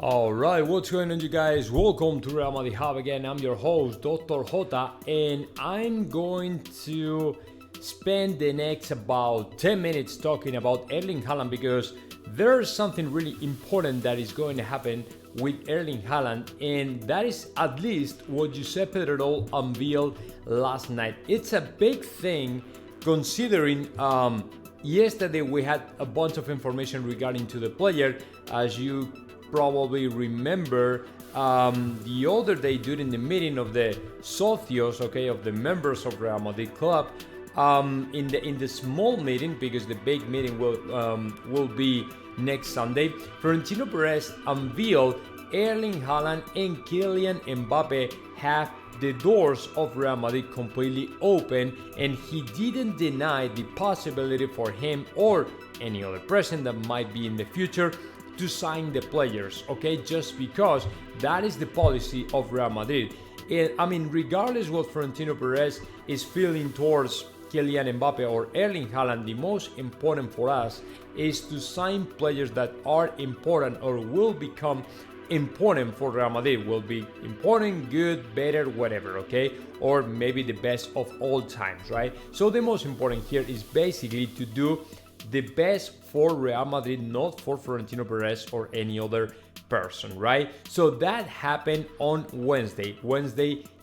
Alright, what's going on, you guys? Welcome to Real Madrid Hub again. I'm your host, Dr. JOTA, and I'm going to spend the next about 10 minutes talking about Erling Haaland because there's something really important that is going to happen with Erling Haaland, and that is at least what Giuseppe Redol unveiled last night. It's a big thing considering yesterday we had a bunch of information regarding to the player. As you probably remember, the other day during the meeting of the socios, of the members of Real Madrid club, in the small meeting, because the big meeting will be next Sunday, Florentino Perez unveiled Erling Haaland and Kylian Mbappe have the doors of Real Madrid completely open, and he didn't deny the possibility for him or any other person that might be in the future to sign the players, just because that is the policy of Real Madrid. Regardless what Florentino Perez is feeling towards Kylian Mbappe or Erling Haaland, the most important for us is to sign players that are important or will become important for Real Madrid, will be important, good, better, whatever, or maybe the best of all times, right? So the most important here is basically to do the best for Real Madrid, not for Florentino Perez or any other person, right? So that happened on Wednesday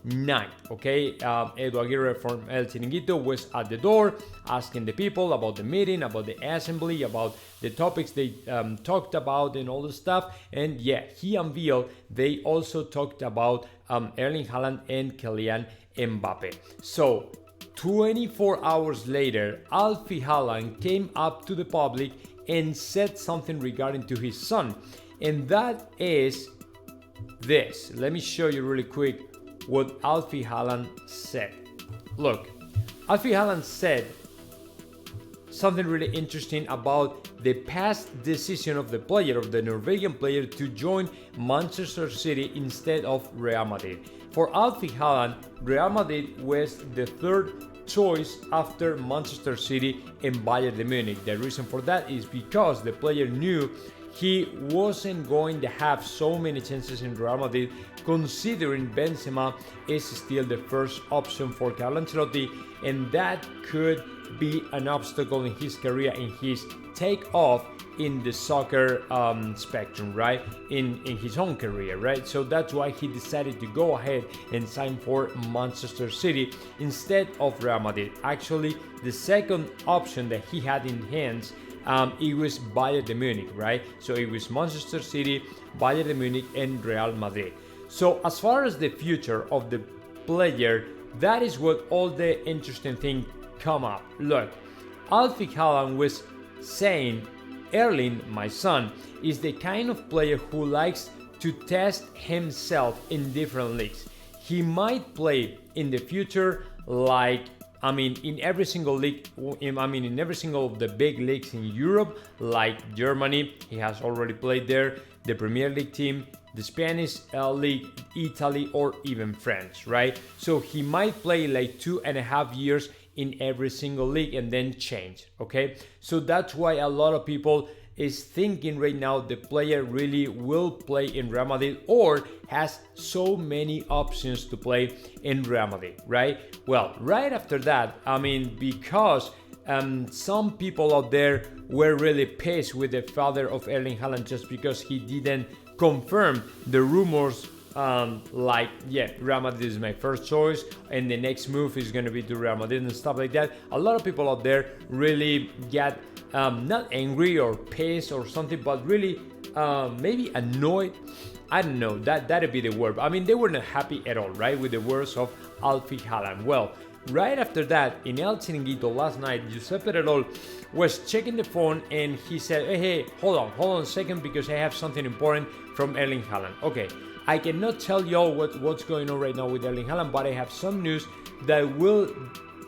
night, Edu Aguirre from El Chiringuito was at the door asking the people about the meeting, about the assembly, about the topics they talked about and all the stuff. And yeah, he unveiled they also talked about Erling Haaland and Kylian Mbappe. So 24 hours later, Alfie Haaland came up to the public and said something regarding to his son. And that is this. Let me show you really quick what Alfie Haaland said. Look, Alfie Haaland said something really interesting about the past decision of the player, of the Norwegian player, to join Manchester City instead of Real Madrid. For Alfie Haaland, Real Madrid was the third choice after Manchester City and Bayern de Munich. The reason for that is because the player knew he wasn't going to have so many chances in Real Madrid, considering Benzema is still the first option for Carlo Ancelotti, and that could be an obstacle in his career, in his takeoff in the soccer spectrum, right? In his own career, right? So that's why he decided to go ahead and sign for Manchester City instead of Real Madrid. Actually, the second option that he had in hands, it was Bayern de Munich, right? So it was Manchester City, Bayern de Munich, and Real Madrid. So as far as the future of the player, that is what all the interesting things come up. Look, Alfie Haaland was saying, Erling, my son, is the kind of player who likes to test himself in different leagues. He might play in the future in every single league, in every single of the big leagues in Europe, like Germany, he has already played there, the Premier League team, the Spanish league, Italy, or even France, right? So he might play like 2.5 years in every single league and then change, So that's why a lot of people is thinking right now the player really will play in Real Madrid or has so many options to play in Real Madrid, right? Well, right after that, because some people out there were really pissed with the father of Erling Haaland just because he didn't confirm the rumors Real Madrid is my first choice and the next move is going to be to Real Madrid and stuff like that. A lot of people out there really get not angry or pissed or something, but really maybe annoyed. I don't know, that'd be the word. They were not happy at all, right, with the words of Alfie Haaland. Well, right after that, in El Chiringuito last night, Giuseppe Redol was checking the phone and he said, hey, hold on a second, because I have something important from Erling Haaland. I cannot tell y'all what's going on right now with Erling Haaland, but I have some news that will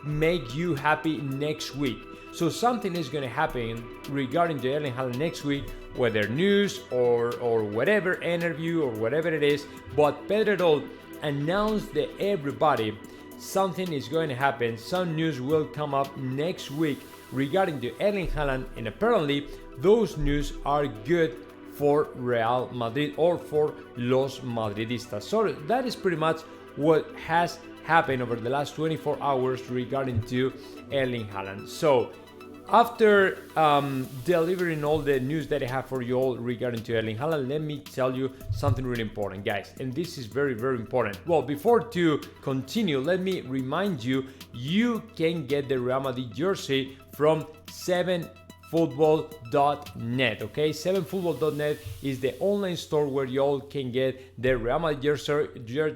make you happy next week. So something is going to happen regarding to Erling Haaland next week, whether news or whatever, interview or whatever it is. But Pedro announced that everybody, something is going to happen. Some news will come up next week regarding to Erling Haaland, and apparently those news are good for Real Madrid or for Los Madridistas. So that is pretty much what has happened over the last 24 hours regarding to Erling Haaland. So after delivering all the news that I have for you all regarding to Erling Haaland, let me tell you something really important, guys, and this is very, very important. Well, before to continue, let me remind you, you can get the Real Madrid jersey from 7football.net. okay, 7football.net is the online store where you all can get the Real Madrid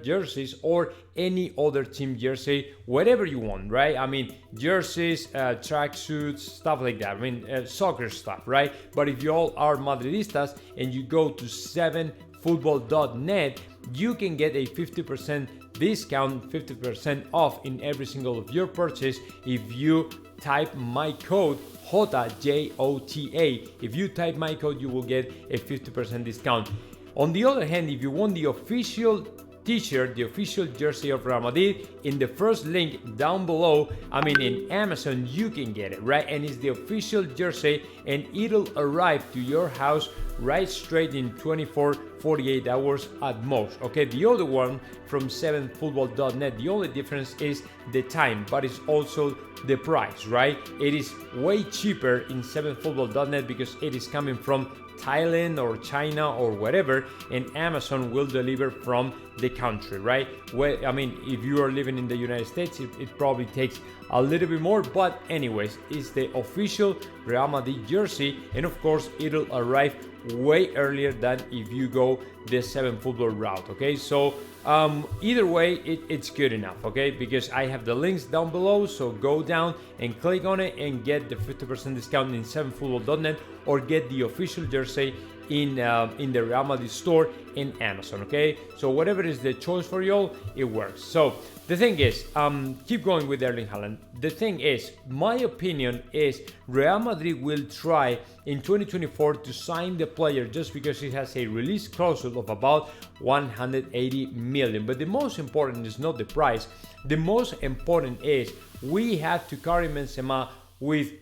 jerseys or any other team jersey, whatever you want, right? I mean, jerseys, tracksuits, stuff like that. I mean, soccer stuff, right? But if you all are Madridistas and you go to 7football.net, you can get a 50% discount, 50% off in every single of your purchase if you type my code JOTA, J-O-T-A. If you type my code, you will get a 50% discount. On the other hand, if you want the official t-shirt, the official jersey of Real Madrid, in the first link down below, I mean in Amazon, you can get it, right? And it's the official jersey and it'll arrive to your house right straight in 48 hours at most. Okay, the other one from 7football.net, the only difference is the time, but it's also the price, right? It is way cheaper in 7football.net because it is coming from Thailand or China or whatever, and Amazon will deliver from the country, right? Well, I mean, if you are living in the United States, it probably takes a little bit more, but anyways, it's the official Real Madrid jersey, and of course, it'll arrive way earlier than if you go the 7football route, okay? So either way, it's good enough, okay? Because I have the links down below, so go down and click on it and get the 50% discount in 7football.net or get the official jersey in the Real Madrid store in Amazon, okay? So whatever is the choice for you all, it works. So the thing is, keep going with Erling Haaland. The thing is, my opinion is Real Madrid will try in 2024 to sign the player just because he has a release clause of about 180 million. But the most important is not the price. The most important is we have to carry Benzema with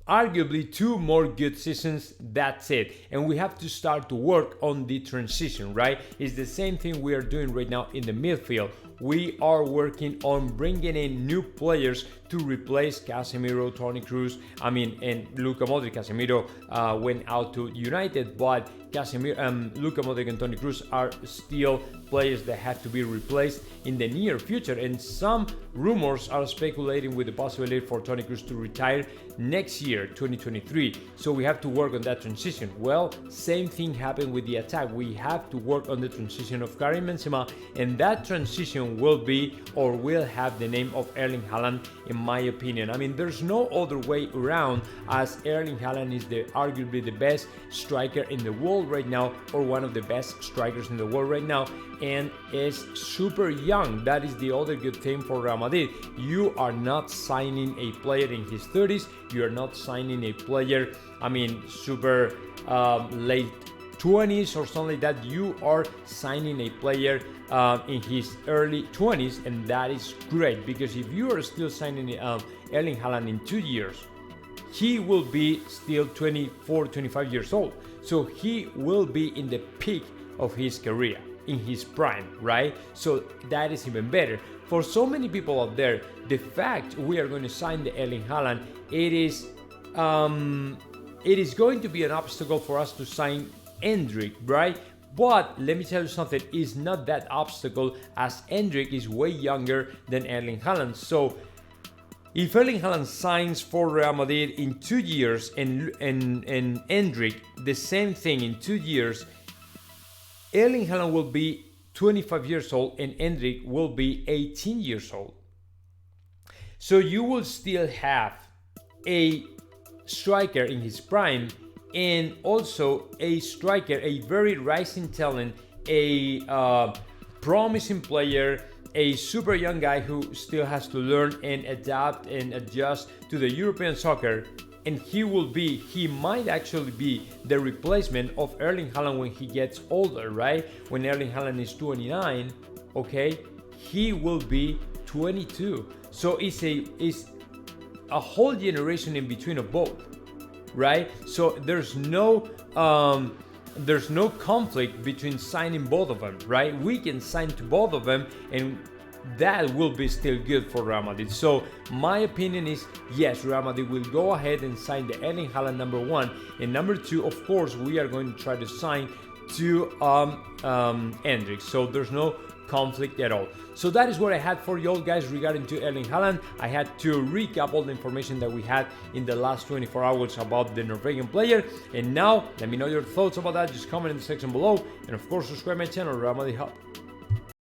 arguably 2 more good seasons. That's it, and we have to start to work on the transition, right? It's the same thing we are doing right now in the midfield. We are working on bringing in new players to replace Casemiro, Toni Kroos, and Luka Modric. Casemiro went out to United, but Luka Modric and Toni Kroos are still players that have to be replaced in the near future, and some rumors are speculating with the possibility for Toni Kroos to retire next year, 2023. So we have to work on that transition. Well, same thing happened with the attack. We have to work on the transition of Karim Benzema, and that transition will be or will have the name of Erling Haaland, in my opinion. I mean, there's no other way around, as Erling Haaland is arguably the best striker in the world right now, or one of the best strikers in the world right now, and is super young. That is the other good thing for Real Madrid. You are not signing a player in his 30s. You are not signing a player, super late 20s or something like that. You are signing a player in his early 20s, and that is great, because if you are still signing Erling Haaland in 2 years, he will be still 24, 25 years old. So he will be in the peak of his career, in his prime, right? So that is even better. For so many people out there, the fact we are going to sign the Erling Haaland, it is going to be an obstacle for us to sign Endrick, right? But let me tell you something, it's not that obstacle, as Endrick is way younger than Erling Haaland. So if Erling Haaland signs for Real Madrid in 2 years and Endrick the same thing in 2 years, Erling Haaland will be 25 years old and Endrick will be 18 years old. So you will still have a striker in his prime, and also a striker, a very rising talent, a promising player, a super young guy who still has to learn and adapt and adjust to the European soccer. And he might actually be the replacement of Erling Haaland when he gets older, right? When Erling Haaland is 29, okay, he will be 22. So it's a whole generation in between of both, right? So there's no there's no conflict between signing both of them, right? We can sign to both of them, and that will be still good for Real Madrid. So my opinion is, yes, Real Madrid will go ahead and sign the Erling Haaland number 1, and number 2, of course, we are going to try to sign to Endrick. So there's no conflict at all. So that is what I had for you all guys regarding to Erling Haaland. I had to recap all the information that we had in the last 24 hours about the Norwegian player. And now let me know your thoughts about that. Just comment in the section below, and of course subscribe my channel, Real Madrid Hub.